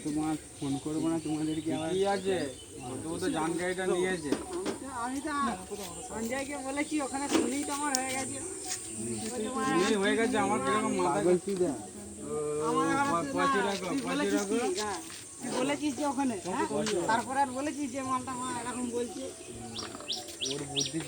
তোমার ফোন করবো না তোমাদেরকে কি আছে তো তো জানকারিটা নিয়েছে। আমি তো সঞ্জয়কে বলেছি ওখানে শুনেই তো আমার হয়ে গেছে। এই হয়ে গেছে আমার কিরকম মাথা বলছি দা তুই বলেছিস যে ওখানে তারপরে আর বলেছিস যে মালটা মা এরকম বলছে। ওর বুদ্ধি